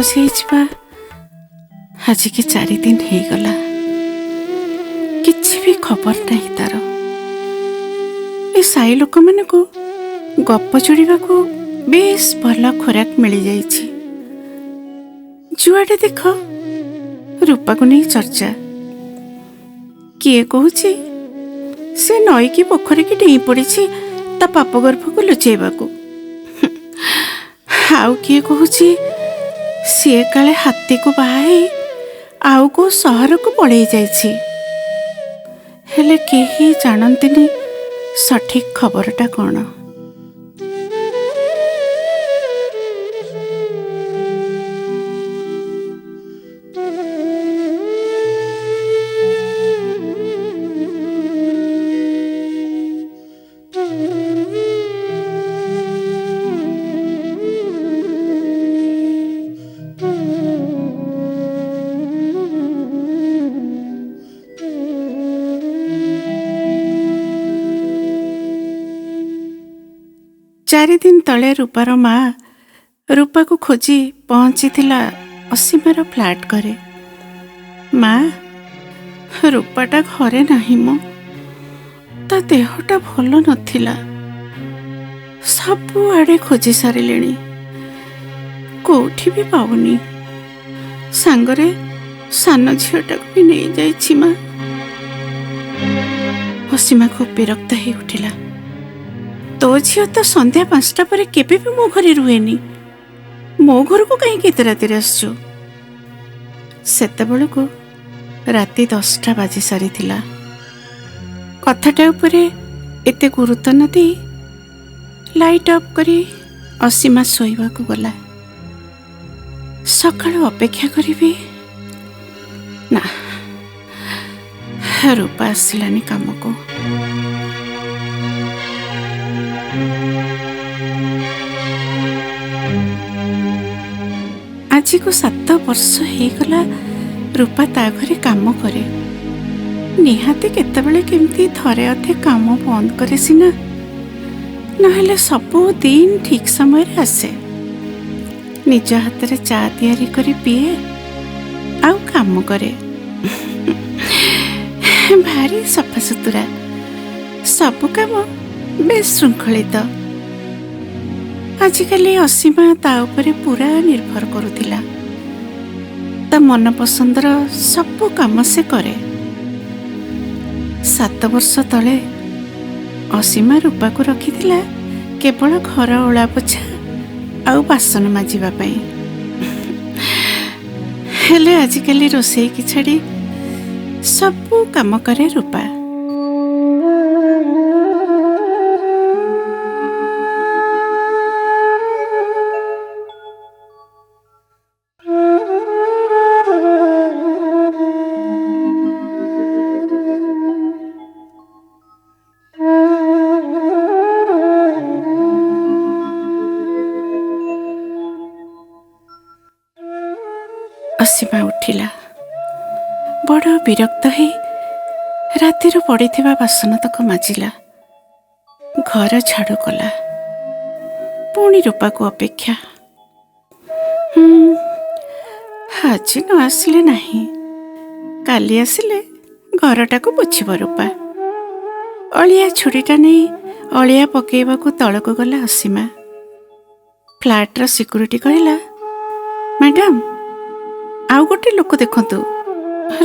ଖସି ଆଜିକି 4 ଦିନ ହେଇଗଲା, କିଛି ବି ଖବର ନାହିଁ ତାର। ଏ ସାଇ ଲୋକମାନଙ୍କୁ ଗପ ଯୋଡ଼ିବାକୁ ବେଶ ଭଲ ଖୋରାକ ମିଳିଯାଇଛି। ଯୁଆଡ଼େ ଦେଖ ରୂପାକୁ ନେଇ ଚର୍ଚ୍ଚା। କିଏ କହୁଛି ସେ ନଈକି ପୋଖରୀକି ଡେଇଁ ପଡ଼ିଛି ତା ପାପ ଗର୍ଭକୁ ଲୁଚେଇବାକୁ। ଆଉ କିଏ କହୁଛି ସିଏ କାଳେ ହାତୀକୁ ବାହା ହେଇ ଆଉ କୋଉ ସହରକୁ ପଳେଇ ଯାଇଛି। ହେଲେ କେହି ଜାଣନ୍ତିନି ସଠିକ ଖବରଟା କ'ଣ। ଚାରି ଦିନ ତଳେ ରୂପାର ମା ରୂପାକୁ ଖୋଜି ପହଞ୍ଚିଥିଲା ଅସୀମାର ଫ୍ଲାଟ୍ ଘରେ। ମା, ରୂପାଟା ଘରେ ନାହିଁ ମ, ତା ଦେହଟା ଭଲ ନଥିଲା। ସବୁଆଡ଼େ ଖୋଜି ସାରିଲେଣି, କୋଉଠି ବି ପାଉନି। ସାଙ୍ଗରେ ସାନ ଝିଅଟାକୁ ବି ନେଇଯାଇଛି ମା। ଅସୀମା ଖୁବ୍ ବିରକ୍ତ ହେଇ ଉଠିଲା। ତୋ ଝିଅ ତ ସନ୍ଧ୍ୟା 5ଟା ପରେ କେବେ ବି ମୋ ଘରେ ରୁହେନି। ମୋ ଘରକୁ କାହିଁକି ଏତେ ରାତିରେ ଆସିଛୁ? ସେତେବେଳକୁ ରାତି 10ଟା ବାଜି ସାରିଥିଲା। କଥାଟା ଉପରେ ଏତେ ଗୁରୁତ୍ୱ ନ ଦେଇ ଲାଇଟ୍ ଅଫ୍ କରି ଅସୀମା ଶୋଇବାକୁ ଗଲା। ସକାଳୁ ଅପେକ୍ଷା କରିବି ନା, ରୂପା ଆସିଲାନି କାମକୁ। ଆଜିକୁ 7 ବର୍ଷ ହେଇଗଲା ରୂପା ତା ଘରେ କାମ କରେ। ନିହାତି କେତେବେଳେ କେମିତି ଥରେ ଅଧେ କାମ ବନ୍ଦ କରେ ସିନା, ନହେଲେ ସବୁଦିନ ଠିକ ସମୟରେ ଆସେ। ନିଜ ହାତରେ ଚା ତିଆରି କରି ପିଏ ଆଉ କାମ କରେ। ଭାରି ସଫାସୁତୁରା, ସବୁ କାମ ବେଶ ଶୃଙ୍ଖଳିତ। ଆଜିକାଲି ଅସୀମା ତା ଉପରେ ପୁରା ନିର୍ଭର କରୁଥିଲା। ତା ମନ ପସନ୍ଦର ସବୁ କାମ ସେ କରେ। 7 ବର୍ଷ ତଳେ ଅସୀମା ରୂପାକୁ ରଖିଥିଲା କେବଳ ଘର ଓଳା ପୋଛା ଆଉ ବାସନ ମାଜିବା ପାଇଁ। ହେଲେ ଆଜିକାଲି ରୋଷେଇକି ଛାଡ଼ି ସବୁ କାମ କରେ ରୂପା। ଅସୀମା ଉଠିଲା। ବଡ଼ ବିରକ୍ତ ହେଇ ରାତିରୁ ପଡ଼ିଥିବା ବାସନତକ ମାଜିଲା, ଘର ଝାଡ଼ୁ କଲା। ପୁଣି ରୂପାକୁ ଅପେକ୍ଷା। ଆଜି ନ ଆସିଲେ ନାହିଁ, କାଲି ଆସିଲେ ଘରଟାକୁ ପୋଛିବ ରୂପା। ଅଳିଆ ଛୁରୀଟା ନେଇ ଅଳିଆ ପକେଇବାକୁ ତଳକୁ ଗଲା ଅସୀମା। ଫ୍ଲାଟ୍ର ସିକ୍ୟୁରିଟି କହିଲା, ମ୍ୟାଡାମ୍, ଆଉ ଗୋଟେ ଲୋକ ଦେଖନ୍ତୁ,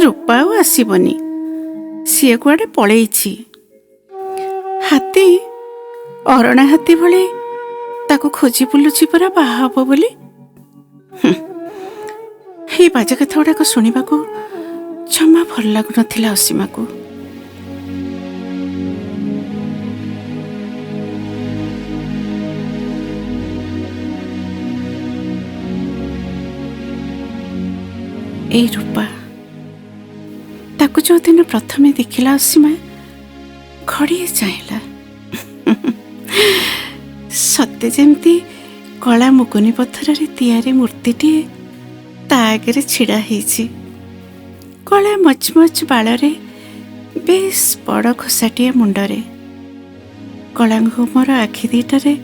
ରୂପା ଆଉ ଆସିବନି, ସିଏ କୁଆଡ଼େ ପଳେଇଛି। ହାତୀ ଅରଣା ହାତୀ ଭଳି ତାକୁ ଖୋଜି ବୁଲୁଛି ପରା ବାହା ହବ ବୋଲି। ଏଇ ବାଜେ କଥା ଗୁଡ଼ାକ ଶୁଣିବାକୁ ଜମା ଭଲ ଲାଗୁନଥିଲା ଅସୀମାକୁ। ଏଇ ରୂପା, ତାକୁ ଯୋଉଦିନ ପ୍ରଥମେ ଦେଖିଲା ଅସୀମା ଘଡ଼ିଏ ଚାହିଁଲା। ସତେ ଯେମିତି କଳା ମୁଗୁନି ପଥରରେ ତିଆରି ମୂର୍ତ୍ତିଟିଏ ତା ଆଗରେ ଛିଡ଼ା ହେଇଛି। କଳା ମଚମଚ ବାଳରେ, ବେଶ ବଡ଼ ଖୋସାଟିଏ ମୁଣ୍ଡରେ, କଳା ଘୁମର ଆଖି ଦିଟାରେ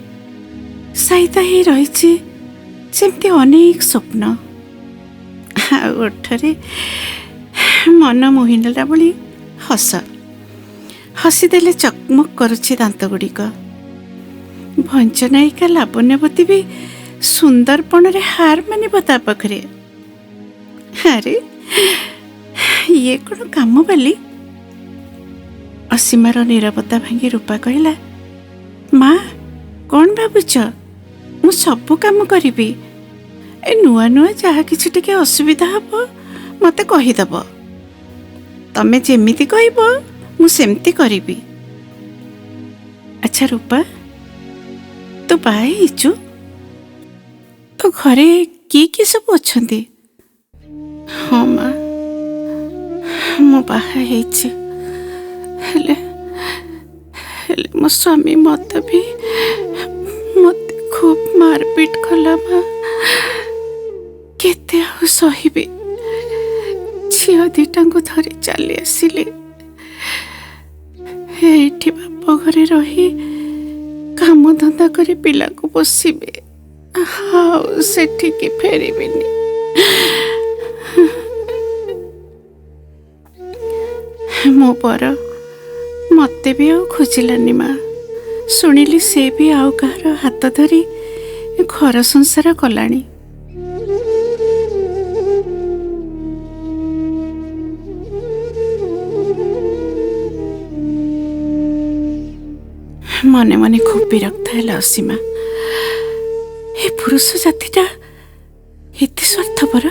ସାଇତା ହେଇ ରହିଛି ଯେମିତି ଅନେକ ସ୍ୱପ୍ନ। ଆଉ ଓଠରେ ମନ ମୋହିନେଲା ଭଳି ହସ। ହସିଦେଲେ ଚକମକ କରୁଛି ଦାନ୍ତ ଗୁଡ଼ିକ। ଭଞ୍ଜନାୟିକା ଲାବଣ୍ୟବତୀ ବି ସୁନ୍ଦରପଣରେ ହାର ମାନିବ ତା ପାଖରେ। ଆରେ ଇଏ କ'ଣ କାମ ବାଲି? ଅସୀମାର ନୀରବତା ଭାଙ୍ଗି ରୂପା କହିଲା, ମା କ'ଣ ଭାବୁଛ? ମୁଁ ସବୁ କାମ କରିବି। ଏ ନୂଆ ନୂଆ ଯାହା କିଛି ଟିକେ ଅସୁବିଧା ହବ ମୋତେ କହିଦେବ। ତମେ ଯେମିତି କହିବ ମୁଁ ସେମିତି କରିବି। ଆଚ୍ଛା ରୂପା, ତୁ ବାହା ହେଇଛୁ? ତୋ ଘରେ କିଏ ସବୁ ଅଛନ୍ତି? ହଁ ମା, ମୁଁ ବାହା ହେଇଛି। ହେଲେ ମୋ ସ୍ୱାମୀ ମୋତେ ଖୁବ୍ ମାରପିଟ କଲା ମା। କେତେ ଆଉ ସହିବି? ଝିଅ ଦିଟାଙ୍କୁ ଧରି ଚାଲି ଆସିଲି। ଏଇଠି ବାପ ଘରେ ରହି କାମ ଧନ୍ଦା କରି ପିଲାକୁ ପୋଷିବି, ଆଉ ସେଠିକି ଫେରିବିନି। ମୋ ପର ମତେ ବି ଆଉ ଖୋଜିଲାନି ମା। ଶୁଣିଲି ସେ ବି ଆଉ କାହାର ହାତ ଧରି ଘର ସଂସାର କଲାଣି। ମନେ ମନେ ଖୁବ୍ ବିରକ୍ତ ହେଲା ଅସୀମା। ଏ ପୁରୁଷ ଜାତିଟା ଏତେ ସ୍ୱାର୍ଥପର।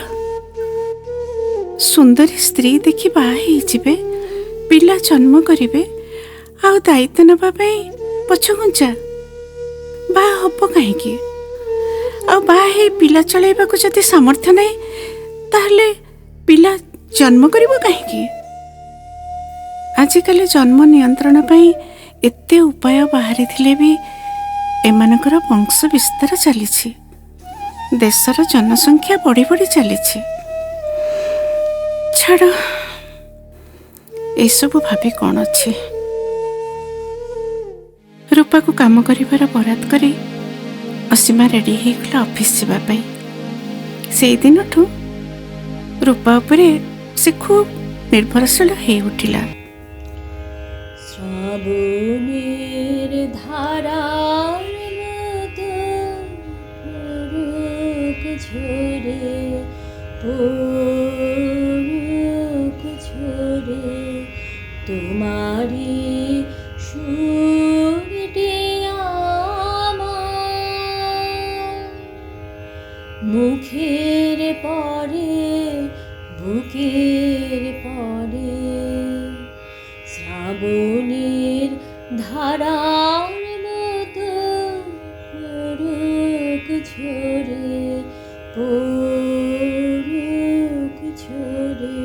ସୁନ୍ଦରୀ ସ୍ତ୍ରୀ ଦେଖି ବାହା ହେଇଯିବେ, ପିଲା ଜନ୍ମ କରିବେ, ଆଉ ଦାୟିତ୍ୱ ନେବା ପାଇଁ ପଛଘୁଞ୍ଚା। ବାହା ହବ କାହିଁକି? ଆଉ ବାହା ହେଇ ପିଲା ଚଳାଇବାକୁ ଯଦି ସାମର୍ଥ୍ୟ ନାହିଁ, ତାହେଲେ ପିଲା ଜନ୍ମ କରିବ କାହିଁକି? ଆଜିକାଲି ଜନ୍ମ ନିୟନ୍ତ୍ରଣ ପାଇଁ ଏତେ ଉପାୟ ବାହାରିଥିଲେ ବି ଏମାନଙ୍କର ବଂଶ ବିସ୍ତାର ଚାଲିଛି। ଦେଶର ଜନସଂଖ୍ୟା ବଢ଼ି ବଢ଼ି ଚାଲିଛି। ଛାଡ଼, ଏସବୁ ଭାବି କ'ଣ ଅଛି? ରୂପାକୁ କାମ କରିବାର ବରାଦ କରି ଅସୀମା ରେଡ଼ି ହେଇଗଲା ଅଫିସ ଯିବା ପାଇଁ। ସେଇଦିନଠୁ ରୂପା ଉପରେ ସେ ଖୁବ୍ ନିର୍ଭରଶୀଳ ହେଇ ଉଠିଲା। শ্রাবণের ধারার মতো পড়ুক ঝরে, পড়ুক ঝরে তোমারি সুরটি আমার মুখের পরে, বুকের পরে। শ্রাবণের ধারার মতো পড়ুক ঝরে, পড়ুক ঝরে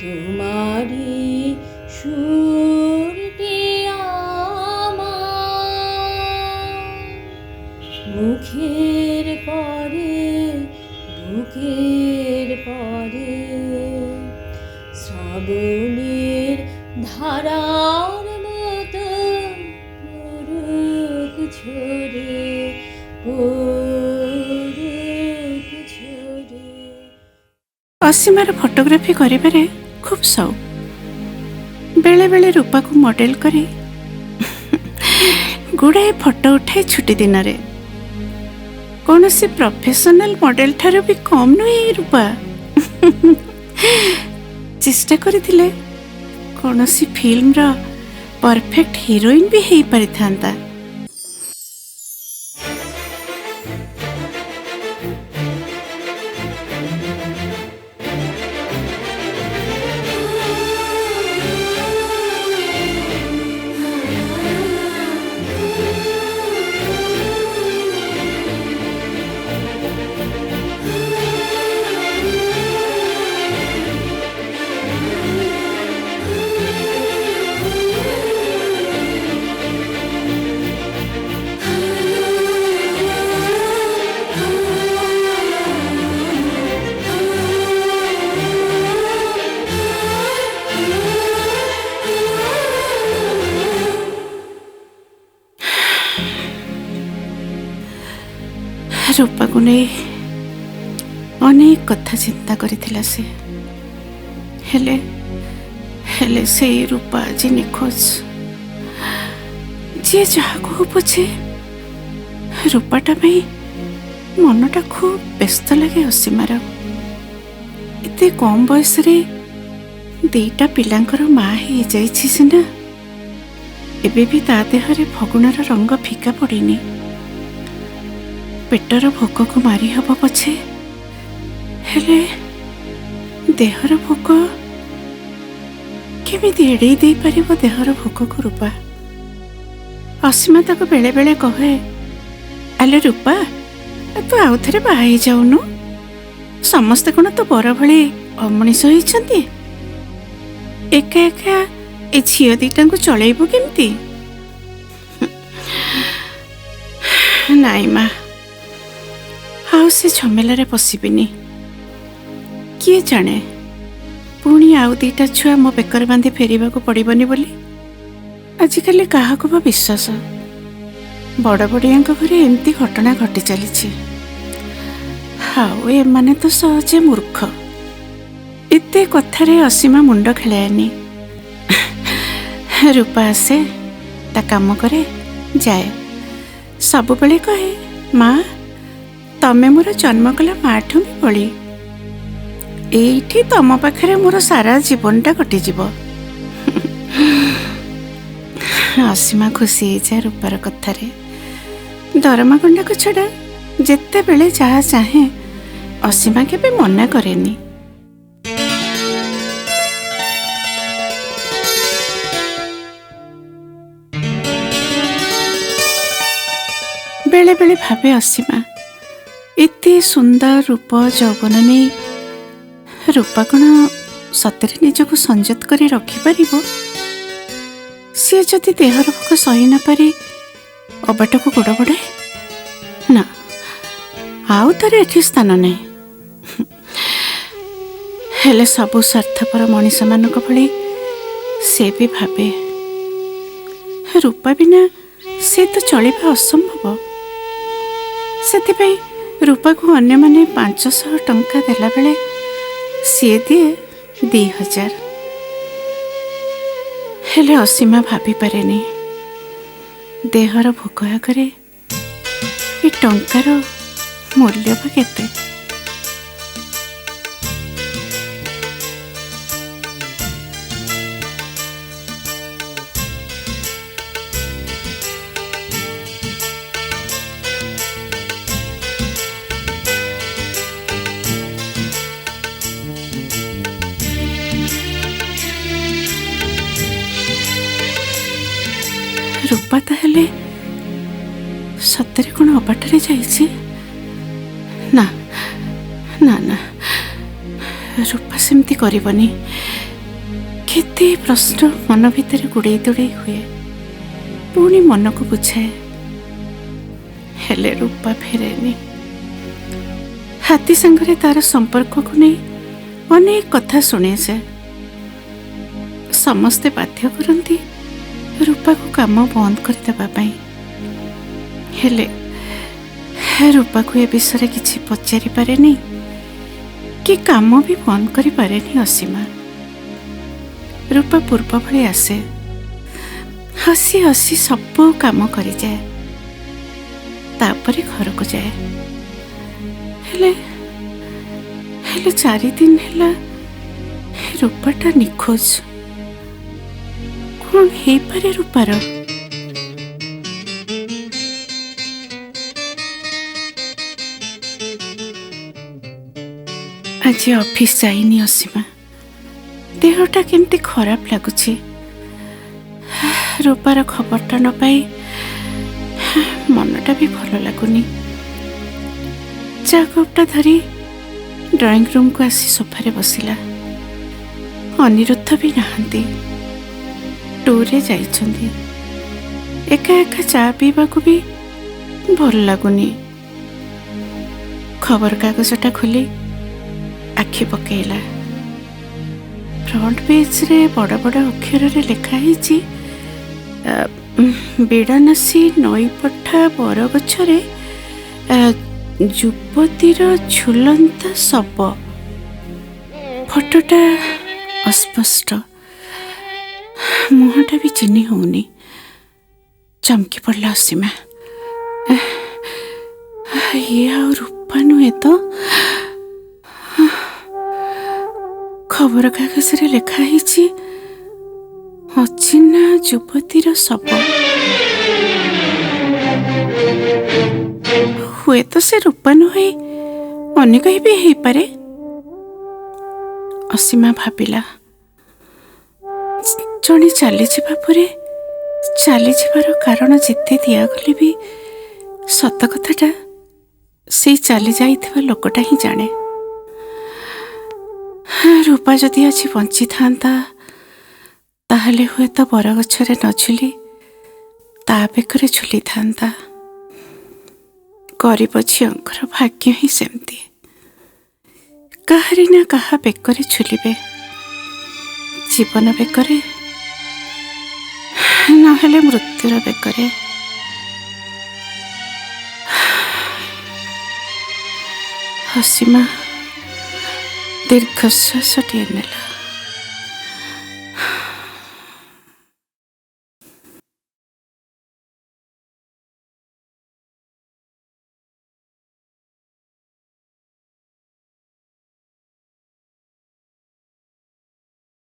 তোমারি সুরটি আমার মুখের পরে, বুকের পরে। শ্রাবণের ধারার মতো পড়ুক ঝরে, পড়ুক ঝরে। ଅସୀମାର ଫଟୋଗ୍ରାଫି କରିବାରେ ଖୁବ୍ ସଉକ। ବେଳେବେଳେ ରୂପାକୁ ମଡେଲ କରି ଗୁଡ଼ାଏ ଫଟୋ ଉଠାଏ ଛୁଟି ଦିନରେ। କୌଣସି ପ୍ରଫେସନାଲ ମଡେଲ ଠାରୁ ବି କମ୍ ନୁହେଁ ରୂପା। ଚେଷ୍ଟା କରିଥିଲେ କୌଣସି ଫିଲ୍ମର ପରଫେକ୍ଟ ହିରୋଇନ୍ ବି ହେଇପାରିଥାନ୍ତା। ରୂପାକୁ ନେଇ ଅନେକ କଥା ଚିନ୍ତା କରିଥିଲା ସେ। ହେଲେ ହେଲେ ସେଇ ରୂପା ଆଜି ନିଖୋଜ। ଯିଏ ଯାହାକୁ ହଉ ପଛେ ରୂପାଟା ପାଇଁ ମନଟା ଖୁବ୍ ବ୍ୟସ୍ତ ଲାଗେ ଅସୀମାର। ଏତେ କମ୍ ବୟସରେ ଦିଟା ପିଲାଙ୍କର ମା' ହେଇଯାଇଛି ସିନା, ଏବେ ବି ତା ଦେହରେ ଫଗୁଣର ରଙ୍ଗ ଫିକା ପଡ଼ିନି। ପେଟର ଭୋକକୁ ମାରି ହେବ ପଛେ, ହେଲେ ଦେହର ଭୋକ କେମିତି ଏଡ଼େଇ ଦେଇପାରିବ ଦେହର ଭୋକକୁ ରୂପା? ଅସୀମା ତାକୁ ବେଳେ ବେଳେ କହେ, ଆଲୋ ରୂପା, ତୁ ଆଉ ଥରେ ବାହା ହେଇଯାଉନୁ। ସମସ୍ତେ କ'ଣ ତୋ ବର ଭଳି ଅମଣିଷ ହେଇଛନ୍ତି? ଏକା ଏକା ଏ ଝିଅ ଦିଟାଙ୍କୁ ଚଳେଇବୁ କେମିତି? ନାଇଁ ମା, ଆଉ ସେ ଝମେଲାରେ ପଶିବିନି। କିଏ ଜାଣେ ପୁଣି ଆଉ ଦିଟା ଛୁଆ ମୋ ବେକରେ ବାନ୍ଧି ଫେରିବାକୁ ପଡ଼ିବନି ବୋଲି। ଆଜିକାଲି କାହାକୁ ବା ବିଶ୍ୱାସ? ବଡ଼ ବଡ଼ିଆଙ୍କ ଘରେ ଏମିତି ଘଟଣା ଘଟି ଚାଲିଛି। ଆଉ ଏମାନେ ତ ସହଜେ ମୂର୍ଖ। ଏତେ କଥାରେ ଅସୀମା ମୁଣ୍ଡ ଖେଳାଏନି। ରୂପା ଆସେ, ତା କାମ କରେ, ଯାଏ। ସବୁବେଳେ କହେ, ମା, ତମେ ମୋର ଜନ୍ମ କଲା ମାଠୁ ବି ବଳି। ଏଇଠି ତମ ପାଖରେ ମୋର ସାରା ଜୀବନଟା କଟିଯିବ। ଅସୀମା ଖୁସି ହେଇଯାଏ ରୂପାର କଥାରେ। ଦରମା ଗଣ୍ଡାକୁ ଛଡ଼ା ଯେତେବେଳେ ଯାହା ଚାହେଁ ଅସୀମା କେବେ ମନା କରେନି। ବେଳେ ବେଳେ ଭାବେ ଅସୀମା, ଏତେ ସୁନ୍ଦର ରୂପ ଯୌବନ ନେଇ ରୂପା କ'ଣ ସତରେ ନିଜକୁ ସଂଯତ କରି ରଖିପାରିବ? ସିଏ ଯଦି ଦେହର ଭୋକ ସହି ନ ପାରି ଅବାଟକୁ ଗୋଡ଼ ବଢ଼ାଏ, ନା, ଆଉ ତାର ଏଠି ସ୍ଥାନ ନାହିଁ। ହେଲେ ସବୁ ସ୍ୱାର୍ଥପର ମଣିଷମାନଙ୍କ ଭଳି ସେ ବି ଭାବେ, ରୂପା ବିନା ସେ ତ ଚଳିବା ଅସମ୍ଭବ। ସେଥିପାଇଁ ରୂପାକୁ ଅନ୍ୟମାନେ 500 ଟଙ୍କା ଦେଲାବେଳେ ସିଏ ଦିଏ 2000। ହେଲେ ଅସୀମା ଭାବିପାରେନି ଦେହର ଭୋକ ଆଗରେ ଏ ଟଙ୍କାର ମୂଲ୍ୟ ବା କେତେ। ରୂପା ତାହେଲେ ସତରେ କ'ଣ ଅବାଟରେ ଯାଇଛି? ନା ନା ନା, ରୂପା ସେମିତି କରିବନି। କେତେ ପ୍ରଶ୍ନ ମନ ଭିତରେ ଗୁଡ଼େଇ ତୁଡ଼େଇ ହୁଏ, ପୁଣି ମନକୁ ବୁଝାଏ। ହେଲେ ରୂପା ଫେରେନି। ହାତୀ ସାଙ୍ଗରେ ତାର ସମ୍ପର୍କକୁ ନେଇ ଅନେକ କଥା ଶୁଣେ ସେ। ସମସ୍ତେ ବାଧ୍ୟ କରନ୍ତି ରୂପାକୁ କାମ ବନ୍ଦ କରିଦେବା ପାଇଁ। ହେଲେ ରୂପାକୁ ଏ ବିଷୟରେ କିଛି ପଚାରି ପାରେନି କି କାମ ବି ବନ୍ଦ କରିପାରେନି ଅସୀମା। ରୂପା ପୂର୍ବ ଭଳି ଆସେ, ହସି ହସି ସବୁ କାମ କରିଯାଏ, ତାପରେ ଘରକୁ ଯାଏ। ହେଲେ 4 ଦିନ ହେଲା ରୂପାଟା ନିଖୋଜ। କ'ଣ ହେଇପାରେ ରୂପାର? ଆଜି ଅଫିସ ଯାଇନି ଅସୀମା। ଦେହଟା କେମିତି ଖରାପ ଲାଗୁଛି। ରୂପାର ଖବରଟା ନ ପାଇ ମନଟା ବି ଭଲ ଲାଗୁନି। ଚା କପ୍ଟା ଧରି ଡ୍ରଇଂ ରୁମ୍କୁ ଆସି ସୋଫାରେ ବସିଲା। ଅନିରୁଦ୍ଧ ବି ନାହାନ୍ତି, ଟୁର୍ରେ ଯାଇଛନ୍ତି। ଏକା ଏକା ଚା ପିଇବାକୁ ବି ଭଲ ଲାଗୁନି। ଖବରକାଗଜଟା ଖୋଲି ଆଖି ପକେଇଲା। ଫ୍ରଣ୍ଟ ପେଜରେ ବଡ଼ ବଡ଼ ଅକ୍ଷରରେ ଲେଖା ହେଇଛି, ବିଡ଼ାନାସୀ ନଈପଠା ବରଗଛରେ ଯୁବତୀର ଝୁଲନ୍ତା ଶବ। ଫଟୋଟା ଅସ୍ପଷ୍ଟ, ମୁହଁଟା ବି ଚିହ୍ନି ହଉନି। ଚମକି ପଡ଼ିଲା ଅସୀମା। ଇଏ ଆଉ ରୂପା ନୁହେଁ ତ? ଖବରକାଗଜରେ ଲେଖା ହେଇଛି ଅଚିହ୍ନା ଯୁବତୀର ଶବ। ହୁଏତ ସେ ରୂପା ନୁହେଁ, ଅନ୍ୟ କେହି ବି ହେଇପାରେ। ଅସୀମା ଭାବିଲା, ଜଣେ ଚାଲିଯିବା ପରେ ଚାଲିଯିବାର କାରଣ ଯେତେ ଦିଆଗଲେ ବି ସତ କଥାଟା ସେଇ ଚାଲି ଯାଇଥିବା ଲୋକଟା ହିଁ ଜାଣେ। ରୂପା ଯଦି ଆଜି ବଞ୍ଚିଥାନ୍ତା ତାହେଲେ ହୁଏତ ବରଗଛରେ ନ ଝୁଲି ତା ବେକରେ ଝୁଲିଥାନ୍ତା। ଗରିବ ଝିଅଙ୍କର ଭାଗ୍ୟ ହିଁ ସେମିତି, କାହାରି ନା କାହା ବେକରେ ଝୁଲିବେ। ଜୀବନ ବେକରେ, ନହେଲେ ମୃତ୍ୟୁର ବେକରେ। ଅସୀମା ଦୀର୍ଘଶ୍ୱାସଟିଏ ନେଲା।